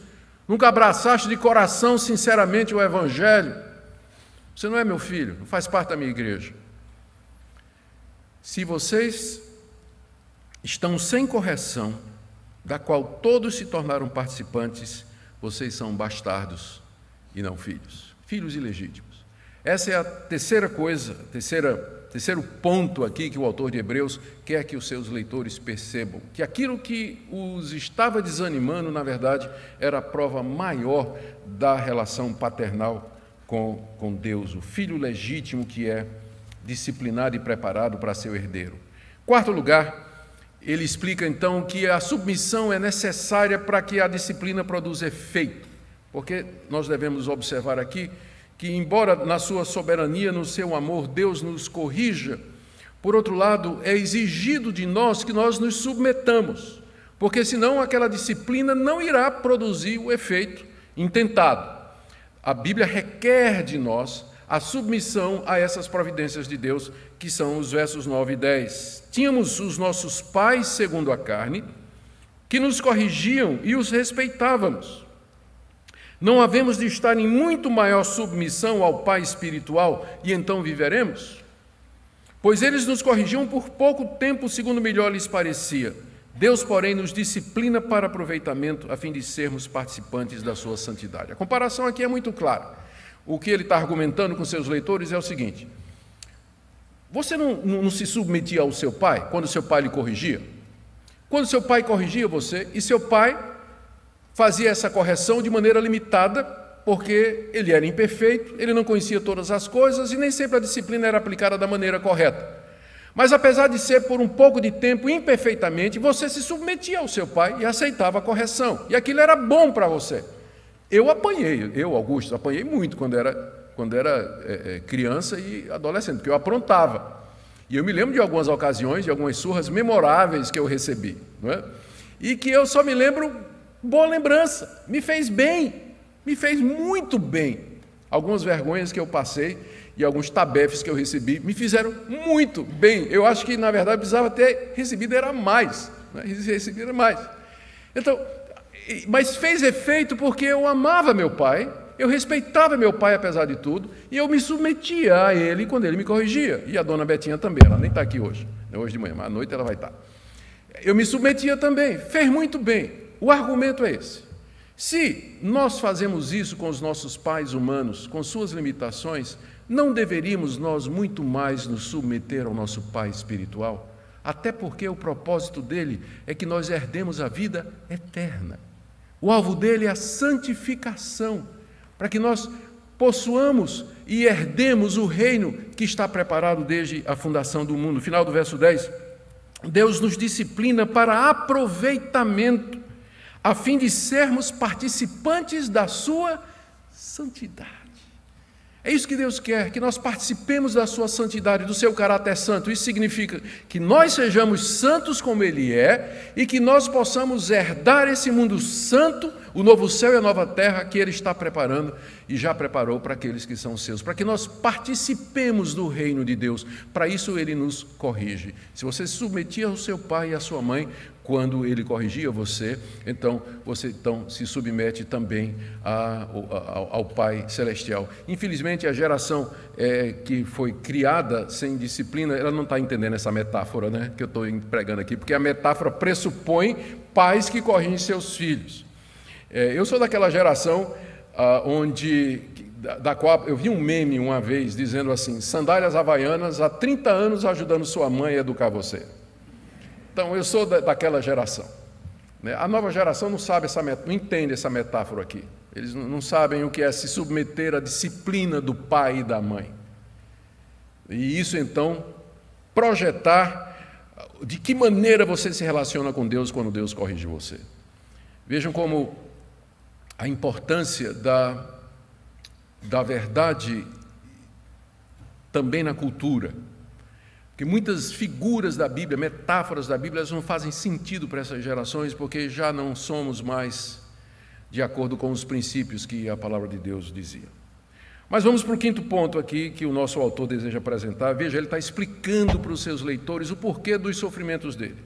nunca abraçaste de coração sinceramente o Evangelho. Você não é meu filho, não faz parte da minha igreja. Se vocês estão sem correção, da qual todos se tornaram participantes, vocês são bastardos e não filhos, filhos ilegítimos. Essa é a terceira coisa, terceiro ponto aqui que o autor de Hebreus quer que os seus leitores percebam, que aquilo que os estava desanimando, na verdade, era a prova maior da relação paternal com Deus, o filho legítimo que é disciplinado e preparado para ser o herdeiro. Quarto lugar, ele explica então que a submissão é necessária para que a disciplina produza efeito, porque nós devemos observar aqui que, embora na sua soberania, no seu amor, Deus nos corrija, por outro lado, é exigido de nós que nós nos submetamos, porque senão aquela disciplina não irá produzir o efeito intentado. A Bíblia requer de nós a submissão a essas providências de Deus, que são os versos 9 e 10. Tínhamos os nossos pais, segundo a carne, que nos corrigiam e os respeitávamos. Não havemos de estar em muito maior submissão ao Pai espiritual e então viveremos? Pois eles nos corrigiam por pouco tempo, segundo melhor lhes parecia. Deus, porém, nos disciplina para aproveitamento, a fim de sermos participantes da sua santidade. A comparação aqui é muito clara. O que ele está argumentando com seus leitores é o seguinte: você não se submetia ao seu pai quando seu pai lhe corrigia? Quando seu pai corrigia você, e seu pai fazia essa correção de maneira limitada, porque ele era imperfeito, ele não conhecia todas as coisas e nem sempre a disciplina era aplicada da maneira correta. Mas apesar de ser por um pouco de tempo imperfeitamente, você se submetia ao seu pai e aceitava a correção, e aquilo era bom para você. Eu, Augusto, apanhei muito quando era criança e adolescente, porque eu aprontava. E eu me lembro de algumas ocasiões, de algumas surras memoráveis que eu recebi, não é? E que eu só me lembro, boa lembrança, me fez bem, me fez muito bem. Algumas vergonhas que eu passei e alguns tabefes que eu recebi me fizeram muito bem. Eu acho que, na verdade, precisava ter recebido era mais, né? Recebido era mais. Então, mas fez efeito porque eu amava meu pai, eu respeitava meu pai apesar de tudo, e eu me submetia a ele quando ele me corrigia. E a dona Betinha também, ela nem está aqui hoje, não hoje de manhã, mas à noite ela vai estar. Eu me submetia também, fez muito bem. O argumento é esse: se nós fazemos isso com os nossos pais humanos, com suas limitações, não deveríamos nós muito mais nos submeter ao nosso Pai espiritual? Até porque o propósito dele é que nós herdemos a vida eterna. O alvo dele é a santificação, para que nós possuamos e herdemos o reino que está preparado desde a fundação do mundo. Final do verso 10, Deus nos disciplina para aproveitamento, a fim de sermos participantes da sua santidade. É isso que Deus quer, que nós participemos da sua santidade, do seu caráter santo. Isso significa que nós sejamos santos como Ele é e que nós possamos herdar esse mundo santo, o novo céu e a nova terra que Ele está preparando e já preparou para aqueles que são seus, para que nós participemos do reino de Deus. Para isso Ele nos corrige. Se você se submetia ao seu pai e à sua mãe quando Ele corrigia você, então você se submete também ao Pai Celestial. Infelizmente, a geração que foi criada sem disciplina, ela não está entendendo essa metáfora, né, que eu estou empregando aqui, porque a metáfora pressupõe pais que corrigem seus filhos. Eu sou daquela geração da qual eu vi um meme uma vez dizendo assim: sandálias havaianas há 30 anos ajudando sua mãe a educar você. Então, eu sou daquela geração. A nova geração não sabe não entende essa metáfora aqui. Eles não sabem o que é se submeter à disciplina do pai e da mãe. E isso, então, projetar de que maneira você se relaciona com Deus quando Deus corrige você. Vejam como a importância da verdade também na cultura. Porque muitas figuras da Bíblia, metáforas da Bíblia, elas não fazem sentido para essas gerações, porque já não somos mais de acordo com os princípios que a palavra de Deus dizia. Mas vamos para o quinto ponto aqui que o nosso autor deseja apresentar. Veja, ele está explicando para os seus leitores o porquê dos sofrimentos dele.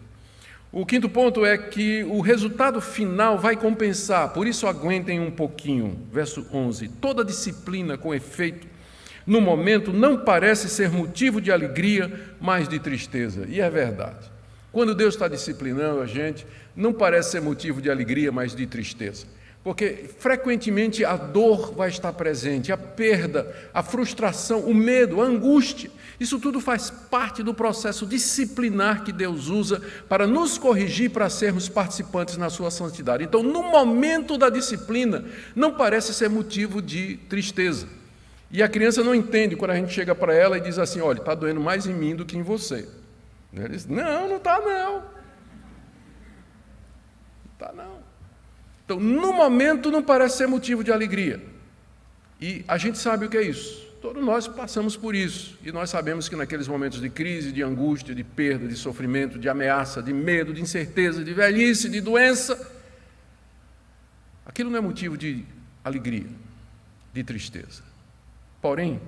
O quinto ponto é que o resultado final vai compensar, por isso aguentem um pouquinho. Verso 11: toda disciplina com efeito no momento não parece ser motivo de alegria, mas de tristeza. E é verdade. Quando Deus está disciplinando a gente, não parece ser motivo de alegria, mas de tristeza. Porque frequentemente a dor vai estar presente, a perda, a frustração, o medo, a angústia. Isso tudo faz parte do processo disciplinar que Deus usa para nos corrigir, para sermos participantes na sua santidade. Então, no momento da disciplina, não parece ser motivo de tristeza. E a criança não entende quando a gente chega para ela e diz assim: olha, está doendo mais em mim do que em você. Ele disse, não está não. Não está não. Então, no momento não parece ser motivo de alegria. E a gente sabe o que é isso. Todos nós passamos por isso. E nós sabemos que naqueles momentos de crise, de angústia, de perda, de sofrimento, de ameaça, de medo, de incerteza, de velhice, de doença, aquilo não é motivo de alegria, de tristeza. Porém,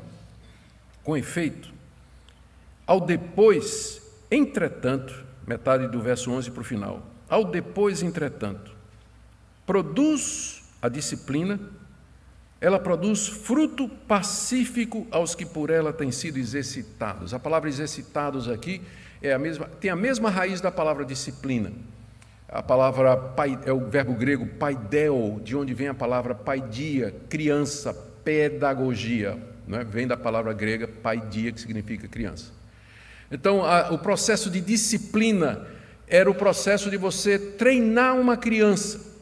com efeito, ao depois, entretanto, metade do verso 11 para o final, ao depois, entretanto, produz a disciplina, ela produz fruto pacífico aos que por ela têm sido exercitados. A palavra exercitados aqui tem a mesma raiz da palavra disciplina. A palavra é o verbo grego paideo, de onde vem a palavra paidia, criança, pedagogia, não é? Vem da palavra grega paidia, que significa criança. Então, o processo de disciplina era o processo de você treinar uma criança,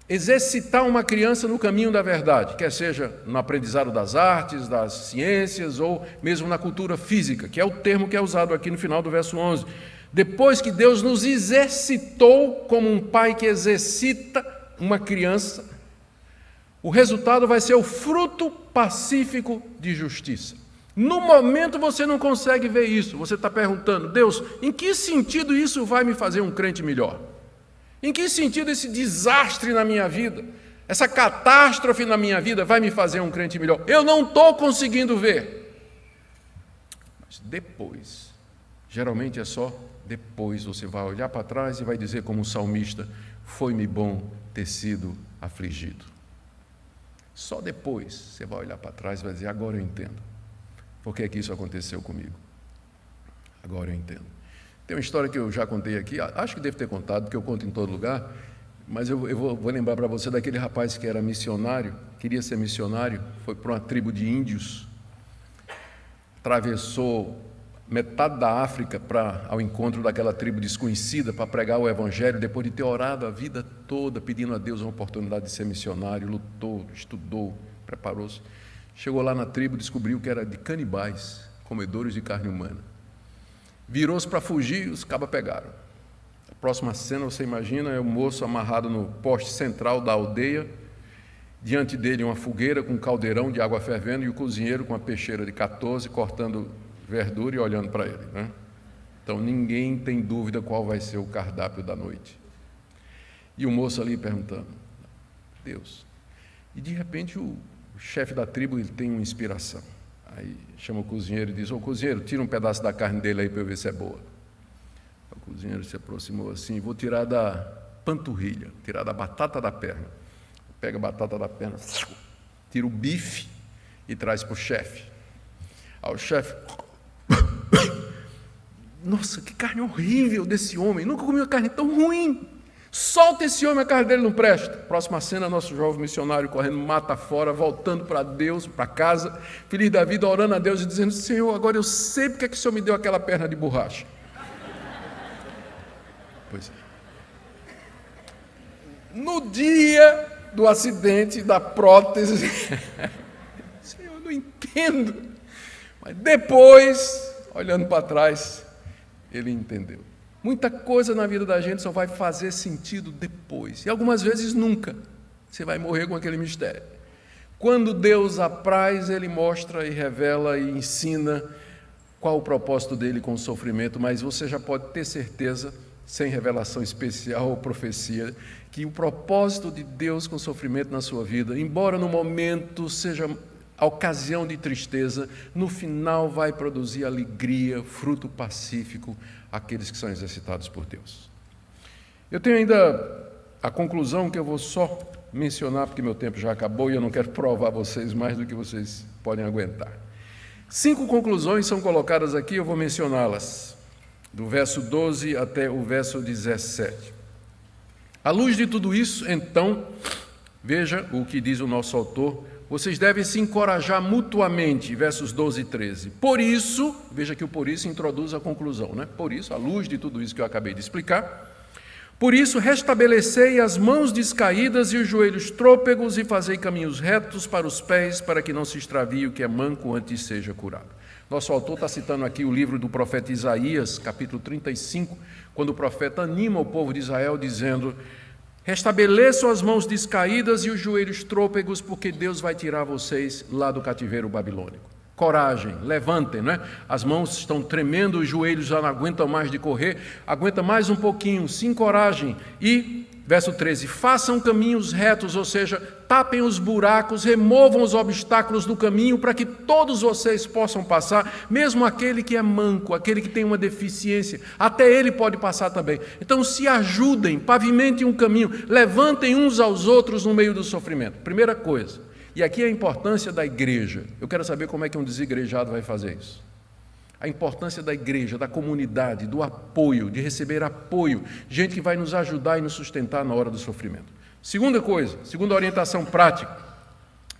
exercitar uma criança no caminho da verdade, quer seja no aprendizado das artes, das ciências ou mesmo na cultura física, que é o termo que é usado aqui no final do verso 11. Depois que Deus nos exercitou como um pai que exercita uma criança, o resultado vai ser o fruto pacífico de justiça. No momento você não consegue ver isso, você está perguntando, Deus, em que sentido isso vai me fazer um crente melhor? Em que sentido esse desastre na minha vida, essa catástrofe na minha vida vai me fazer um crente melhor? Eu não estou conseguindo ver. Mas depois, geralmente é só depois você vai olhar para trás e vai dizer como o salmista, foi-me bom ter sido afligido. Só depois você vai olhar para trás e vai dizer, agora eu entendo. Por que é que isso aconteceu comigo? Agora eu entendo. Tem uma história que eu já contei aqui, acho que devo ter contado, porque eu conto em todo lugar, mas eu vou lembrar para você daquele rapaz que era missionário, queria ser missionário, foi para uma tribo de índios, atravessou metade da África ao encontro daquela tribo desconhecida para pregar o evangelho, depois de ter orado a vida toda, pedindo a Deus uma oportunidade de ser missionário, lutou, estudou, preparou-se. Chegou lá na tribo, descobriu que era de canibais, comedores de carne humana. Virou-se para fugir e os cabas pegaram. A próxima cena, você imagina, é o moço amarrado no poste central da aldeia, diante dele uma fogueira com um caldeirão de água fervendo e o cozinheiro com uma peixeira de 14 cortando verdura e olhando para ele, né? Então ninguém tem dúvida qual vai ser o cardápio da noite. E o moço ali perguntando, Deus. E de repente o chefe da tribo ele tem uma inspiração. Aí chama o cozinheiro e diz, ô cozinheiro, tira um pedaço da carne dele aí para eu ver se é boa. O cozinheiro se aproximou assim, vou tirar da panturrilha, tirar da batata da perna. Pega a batata da perna, tira o bife e traz para o chefe. Aí o chefe, nossa, que carne horrível desse homem, nunca comi uma carne tão ruim. Solta esse homem, a carne dele não presta. Próxima cena, nosso jovem missionário correndo mata fora, voltando para Deus, para casa, feliz da vida, orando a Deus e dizendo, Senhor, agora eu sei porque é que o Senhor me deu aquela perna de borracha. Pois é. No dia do acidente, da prótese, Senhor, eu não entendo. Mas depois, olhando para trás, ele entendeu. Muita coisa na vida da gente só vai fazer sentido depois. E algumas vezes nunca. Você vai morrer com aquele mistério. Quando Deus apraz, Ele mostra e revela e ensina qual o propósito dele com o sofrimento, mas você já pode ter certeza, sem revelação especial ou profecia, que o propósito de Deus com o sofrimento na sua vida, embora no momento seja a ocasião de tristeza, no final vai produzir alegria, fruto pacífico, àqueles que são exercitados por Deus. Eu tenho ainda a conclusão que eu vou só mencionar, porque meu tempo já acabou e eu não quero provar a vocês mais do que vocês podem aguentar. 5 conclusões são colocadas aqui, eu vou mencioná-las, do verso 12 até o verso 17. À luz de tudo isso, então, veja o que diz o nosso autor, vocês devem se encorajar mutuamente, versos 12 e 13. Por isso, veja que o por isso introduz a conclusão, né? Por isso, à luz de tudo isso que eu acabei de explicar, por isso restabelecei as mãos descaídas e os joelhos trôpegos e fazei caminhos retos para os pés, para que não se extravie o que é manco antes seja curado. Nosso autor está citando aqui o livro do profeta Isaías, capítulo 35, quando o profeta anima o povo de Israel dizendo: restabeleçam as mãos descaídas e os joelhos trôpegos, porque Deus vai tirar vocês lá do cativeiro babilônico. Coragem, levantem, né? As mãos estão tremendo, os joelhos já não aguentam mais de correr, aguenta mais um pouquinho, se encorajem. E, verso 13, façam caminhos retos, ou seja, tapem os buracos, removam os obstáculos do caminho para que todos vocês possam passar, mesmo aquele que é manco, aquele que tem uma deficiência, até ele pode passar também. Então se ajudem, pavimentem um caminho, levantem uns aos outros no meio do sofrimento. Primeira coisa. E aqui a importância da igreja. Eu quero saber como é que um desigrejado vai fazer isso. A importância da igreja, da comunidade, do apoio, de receber apoio, gente que vai nos ajudar e nos sustentar na hora do sofrimento. Segunda coisa, segunda orientação prática,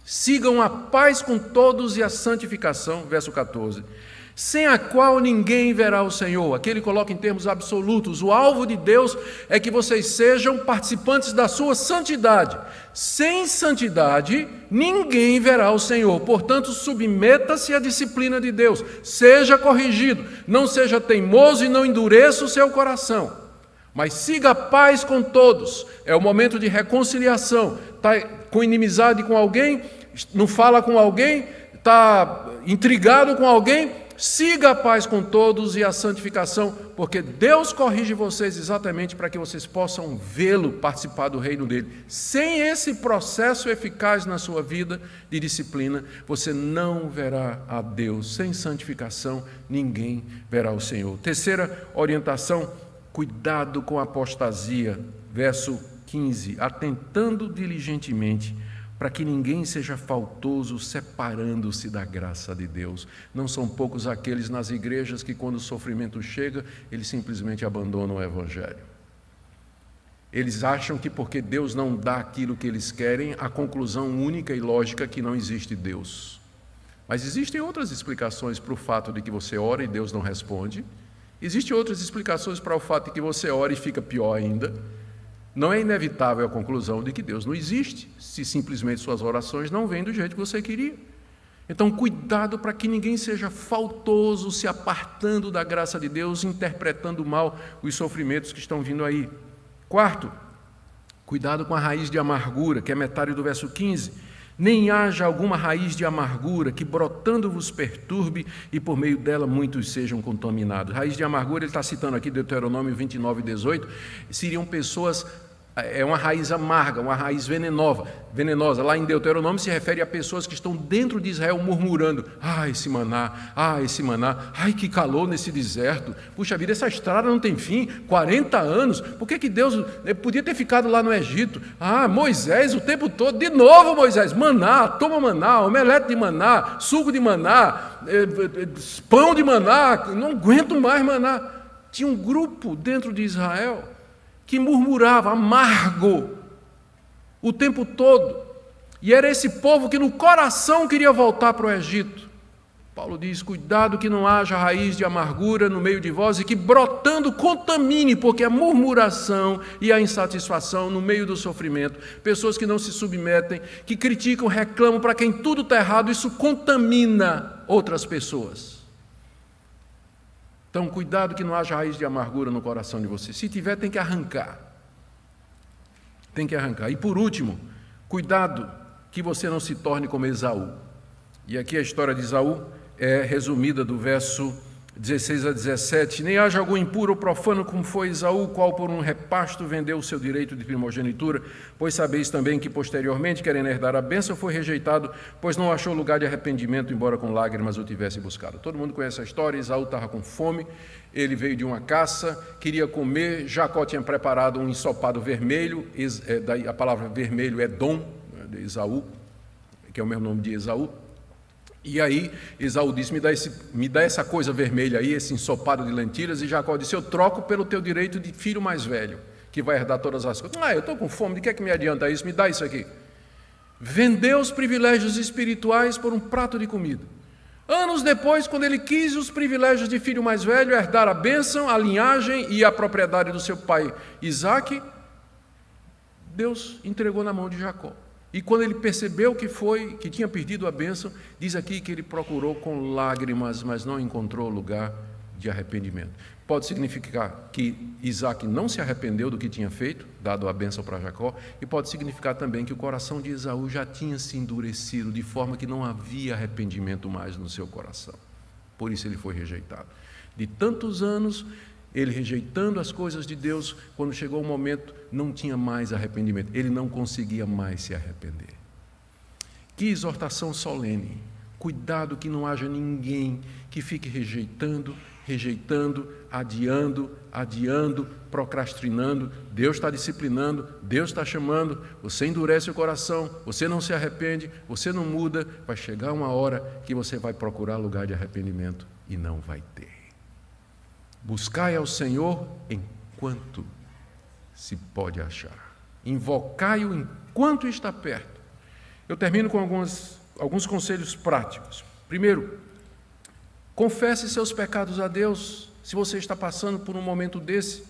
sigam a paz com todos e a santificação, verso 14, sem a qual ninguém verá o Senhor. Aqui ele coloca em termos absolutos, o alvo de Deus é que vocês sejam participantes da sua santidade. Sem santidade, ninguém verá o Senhor. Portanto, submeta-se à disciplina de Deus, seja corrigido, não seja teimoso e não endureça o seu coração. Mas siga a paz com todos. É o momento de reconciliação. Está com inimizade com alguém, não fala com alguém, está intrigado com alguém, siga a paz com todos e a santificação, porque Deus corrige vocês exatamente para que vocês possam vê-lo participar do reino dele. Sem esse processo eficaz na sua vida de disciplina, você não verá a Deus. Sem santificação, ninguém verá o Senhor. Terceira orientação, cuidado com a apostasia. Verso 15, atentando diligentemente para que ninguém seja faltoso, separando-se da graça de Deus. Não são poucos aqueles nas igrejas que, quando o sofrimento chega, eles simplesmente abandonam o Evangelho. Eles acham que porque Deus não dá aquilo que eles querem, a conclusão única e lógica é que não existe Deus. Mas existem outras explicações para o fato de que você ora e Deus não responde. Existem outras explicações para o fato de que você ora e fica pior ainda. Não é inevitável a conclusão de que Deus não existe, se simplesmente suas orações não vêm do jeito que você queria. Então, cuidado para que ninguém seja faltoso, se apartando da graça de Deus, interpretando mal os sofrimentos que estão vindo aí. Quarto, cuidado com a raiz de amargura, que é metade do verso 15. Nem haja alguma raiz de amargura que brotando vos perturbe e por meio dela muitos sejam contaminados. Raiz de amargura, ele está citando aqui Deuteronômio 29, 18, seriam pessoas, é uma raiz amarga, uma raiz venenosa. Lá em Deuteronômio se refere a pessoas que estão dentro de Israel murmurando: esse maná, ai que calor nesse deserto, puxa vida, essa estrada não tem fim, 40 anos, por que Deus podia ter ficado lá no Egito? Moisés o tempo todo, de novo Moisés, maná, toma maná, omelete de maná, suco de maná, pão de maná, não aguento mais maná. Tinha um grupo dentro de Israel que murmurava, amargo, o tempo todo. E era esse povo que no coração queria voltar para o Egito. Paulo diz: cuidado que não haja raiz de amargura no meio de vós e que brotando contamine, porque a murmuração e a insatisfação no meio do sofrimento, pessoas que não se submetem, que criticam, reclamam para quem tudo está errado, isso contamina outras pessoas. Então, cuidado que não haja raiz de amargura no coração de você. Se tiver, tem que arrancar. Tem que arrancar. E por último, cuidado que você não se torne como Esaú. E aqui a história de Esaú é resumida do verso 16 a 17. Nem haja algum impuro ou profano como foi Esaú, qual por um repasto vendeu o seu direito de primogenitura, pois sabeis também que posteriormente, querendo herdar a bênção, foi rejeitado, pois não achou lugar de arrependimento, embora com lágrimas o tivesse buscado. Todo mundo conhece a história. Esaú estava com fome, ele veio de uma caça, queria comer, Jacó tinha preparado um ensopado vermelho, daí a palavra vermelho é Edom, de Esaú, que é o mesmo nome de Esaú. E aí Esaú disse: me dá essa coisa vermelha aí, esse ensopado de lentilhas. E Jacó disse: eu troco pelo teu direito de filho mais velho, que vai herdar todas as coisas. Eu estou com fome, de que é que me adianta isso? Me dá isso aqui. Vendeu os privilégios espirituais por um prato de comida. Anos depois, quando ele quis os privilégios de filho mais velho, herdar a bênção, a linhagem e a propriedade do seu pai Isaque, Deus entregou na mão de Jacó. E quando ele percebeu que tinha perdido a bênção, diz aqui que ele procurou com lágrimas, mas não encontrou lugar de arrependimento. Pode significar que Isaac não se arrependeu do que tinha feito, dado a bênção para Jacó, e pode significar também que o coração de Esaú já tinha se endurecido, de forma que não havia arrependimento mais no seu coração. Por isso ele foi rejeitado. De tantos anos, ele rejeitando as coisas de Deus, quando chegou o momento, não tinha mais arrependimento. Ele não conseguia mais se arrepender. Que exortação solene. Cuidado que não haja ninguém que fique rejeitando, adiando, procrastinando. Deus está disciplinando, Deus está chamando, você endurece o coração, você não se arrepende, você não muda, vai chegar uma hora que você vai procurar lugar de arrependimento e não vai ter. Buscai ao Senhor enquanto se pode achar. Invocai-o enquanto está perto. Eu termino com alguns conselhos práticos. Primeiro, confesse seus pecados a Deus. Se você está passando por um momento desse,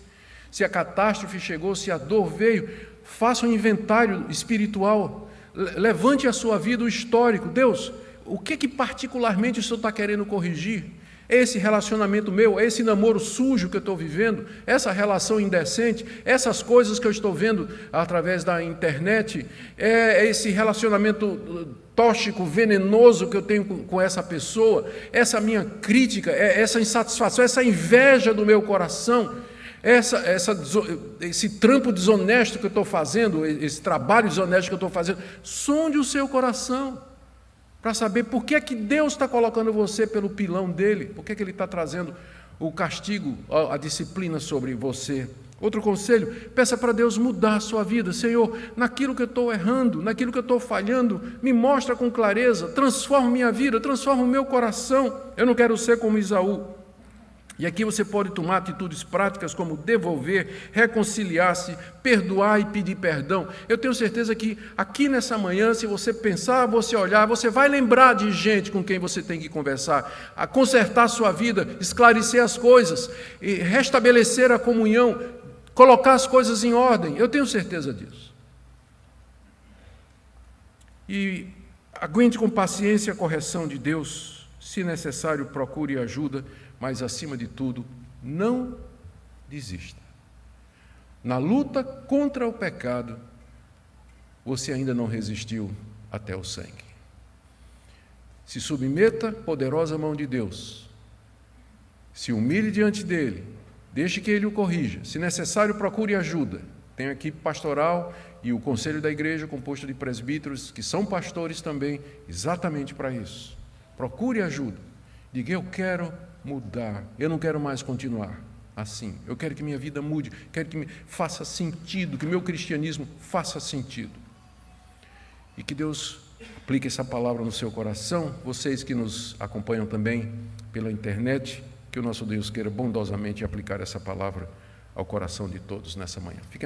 se a catástrofe chegou, se a dor veio, faça um inventário espiritual. Levante a sua vida o histórico. Deus, o que particularmente o Senhor está querendo corrigir? Esse relacionamento meu, esse namoro sujo que eu estou vivendo, essa relação indecente, essas coisas que eu estou vendo através da internet, esse relacionamento tóxico, venenoso que eu tenho com essa pessoa, essa minha crítica, essa insatisfação, essa inveja do meu coração, esse trampo desonesto que eu estou fazendo, esse trabalho desonesto que eu estou fazendo, sonde o seu coração, para saber por que é que Deus está colocando você pelo pilão dele, por que é que ele está trazendo o castigo, a disciplina sobre você. Outro conselho, peça para Deus mudar a sua vida. Senhor, naquilo que eu estou errando, naquilo que eu estou falhando, me mostra com clareza, transforma minha vida, transforma o meu coração. Eu não quero ser como Esaú. E aqui você pode tomar atitudes práticas como devolver, reconciliar-se, perdoar e pedir perdão. Eu tenho certeza que aqui nessa manhã, se você pensar, você olhar, você vai lembrar de gente com quem você tem que conversar, a consertar a sua vida, esclarecer as coisas, e restabelecer a comunhão, colocar as coisas em ordem. Eu tenho certeza disso. E aguente com paciência a correção de Deus. Se necessário, procure ajuda. Mas, acima de tudo, não desista. Na luta contra o pecado, você ainda não resistiu até o sangue. Se submeta à poderosa mão de Deus. Se humilhe diante dele. Deixe que ele o corrija. Se necessário, procure ajuda. Tem a equipe pastoral e o conselho da igreja, composto de presbíteros, que são pastores também, exatamente para isso. Procure ajuda. Diga, eu quero mudar, eu não quero mais continuar assim, eu quero que minha vida mude, quero que me faça sentido, que meu cristianismo faça sentido. E que Deus aplique essa palavra no seu coração, vocês que nos acompanham também pela internet, que o nosso Deus queira bondosamente aplicar essa palavra ao coração de todos nessa manhã. Fiquem